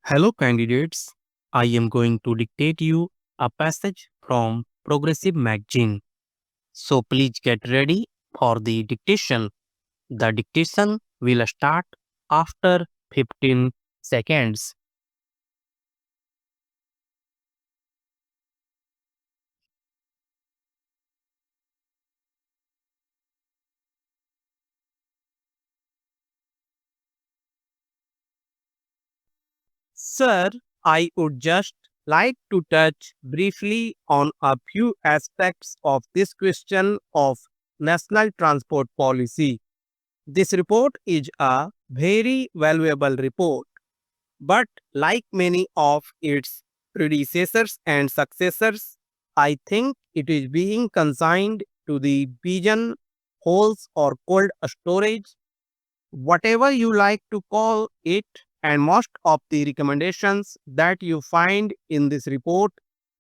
Hello, candidates. I am going to dictate you a passage from Progressive Magazine. So please get ready for the dictation. The dictation will start after 15 seconds. Sir, I would just like to touch briefly on a few aspects of this question of national transport policy. This report is a very valuable report. But like many of its predecessors and successors, I think it is being consigned to the pigeon holes or cold storage, whatever you like to call it. And most of the recommendations that you find in this report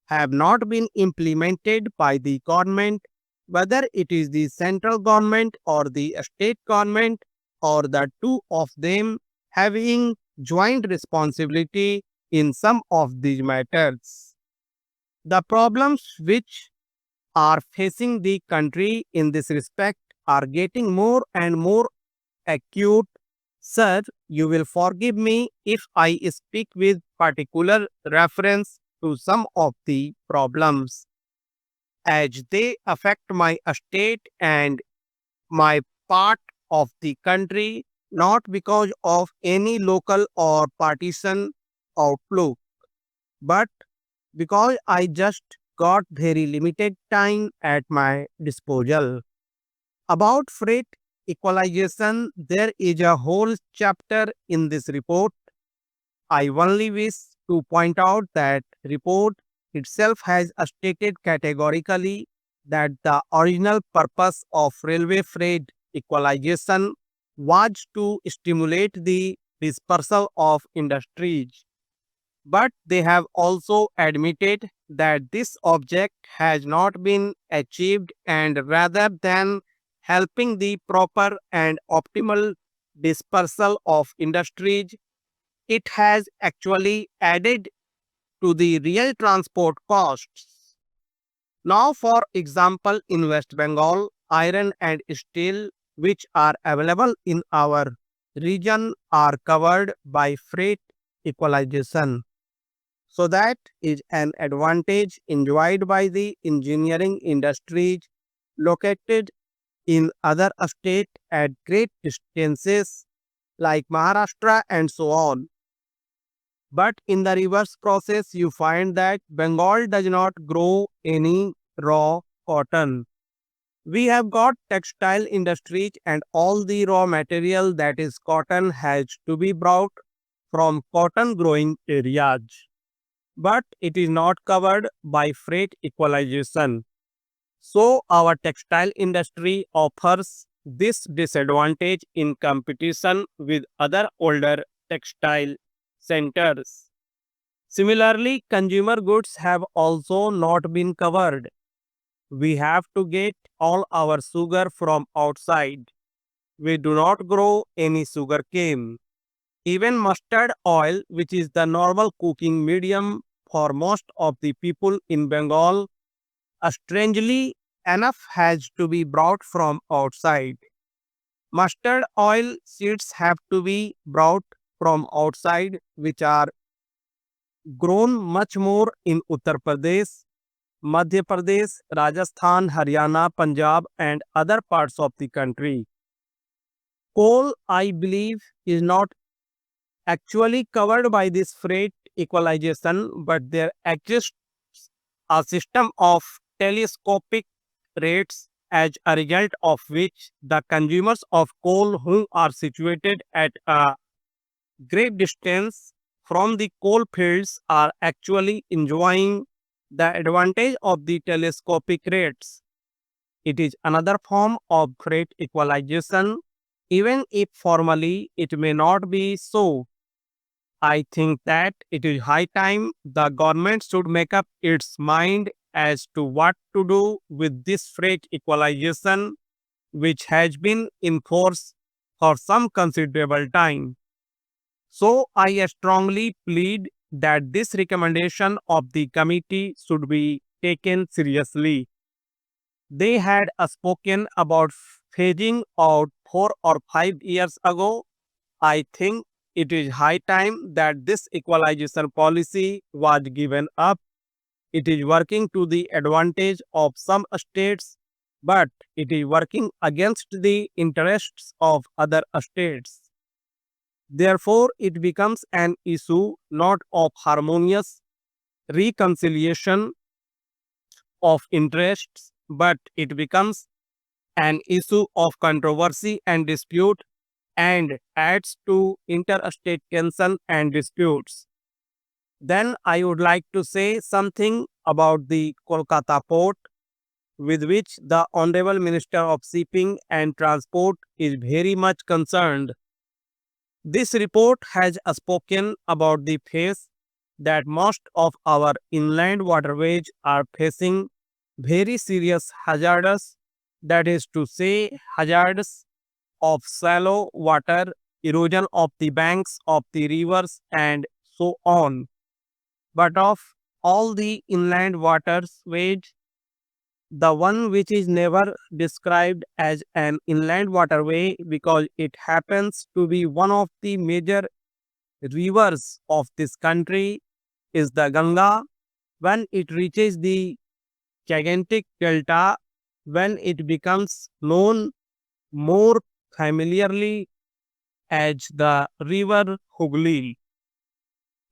have not been implemented by the government, whether it is the central government or the state government or the two of them having joint responsibility in some of these matters. The problems which are facing the country in this respect are getting more and more acute. Sir, you will forgive me if I speak with particular reference to some of the problems as they affect my state and my part of the country, not because of any local or partisan outlook, but because I just got very limited time at my disposal. About freight equalization, there is a whole chapter in this report. I only wish to point out that report itself has stated categorically that the original purpose of railway freight equalization was to stimulate the dispersal of industries. But they have also admitted that this object has not been achieved, and rather than helping the proper and optimal dispersal of industries, it has actually added to the real transport costs. Now, for example, in West Bengal, iron and steel, which are available in our region, are covered by freight equalization. So, that is an advantage enjoyed by the engineering industries located in other states at great distances like Maharashtra and so on. But in the reverse process, you find that Bengal does not grow any raw cotton. We have got textile industries, and all the raw material that is cotton has to be brought from cotton growing areas. But it is not covered by freight equalization. So our textile industry offers this disadvantage in competition with other older textile centers. Similarly, consumer goods have also not been covered. We have to get all our sugar from outside. We do not grow any sugar cane. Even mustard oil, which is the normal cooking medium for most of the people in Bengal, strangely enough has to be brought from outside. Mustard oil seeds have to be brought from outside, which are grown much more in Uttar Pradesh, Madhya Pradesh, Rajasthan, Haryana, Punjab, and other parts of the country. Coal, I believe, is not actually covered by this freight equalization, but there exists a system of telescopic rates as a result of which the consumers of coal who are situated at a great distance from the coal fields are actually enjoying the advantage of the telescopic rates. It is another form of freight equalization, even if formally it may not be so. I think that it is high time the government should make up its mind as to what to do with this freight equalization, which has been in force for some considerable time. So I strongly plead that this recommendation of the committee should be taken seriously. They had spoken about phasing out 4 or 5 years ago. I think it is high time that this equalization policy was given up. It is working to the advantage of some states, but it is working against the interests of other states. Therefore, it becomes an issue not of harmonious reconciliation of interests, but it becomes an issue of controversy and dispute and adds to interstate tension and disputes. Then I would like to say something about the Kolkata port, with which the Honorable Minister of Shipping and Transport is very much concerned. This report has spoken about the phase that most of our inland waterways are facing very serious hazards, that is to say, hazards of shallow water, erosion of the banks of the rivers, and so on. But of all the inland waterways, the one which is never described as an inland waterway because it happens to be one of the major rivers of this country is the Ganga. When it reaches the gigantic delta, when it becomes known more familiarly as the river Hooghly.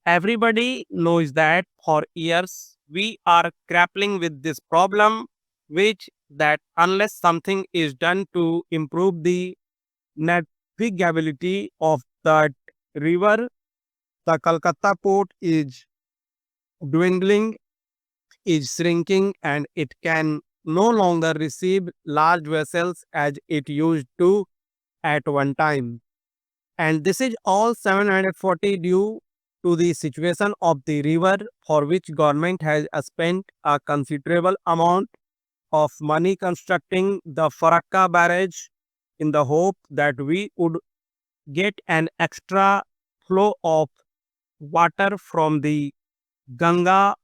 Everybody knows that for years we are grappling with this problem, which that unless something is done to improve the navigability of that river, the Calcutta port is dwindling, is shrinking, and it can no longer receive large vessels as it used to at one time. And this is all 740 due to the situation of the river, for which government has spent a considerable amount of money constructing the Farakka barrage in the hope that we would get an extra flow of water from the Ganga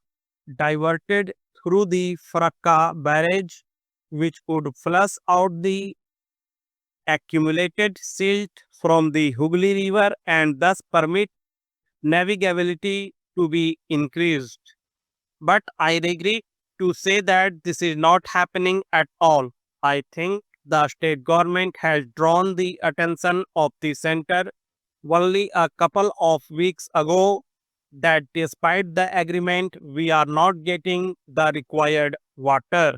diverted through the Farakka barrage, which would flush out the accumulated silt from the Hooghly River and thus permit navigability to be increased. But I regret to say that this is not happening at all. I think the state government has drawn the attention of the center only a couple of weeks ago that despite the agreement, we are not getting the required water.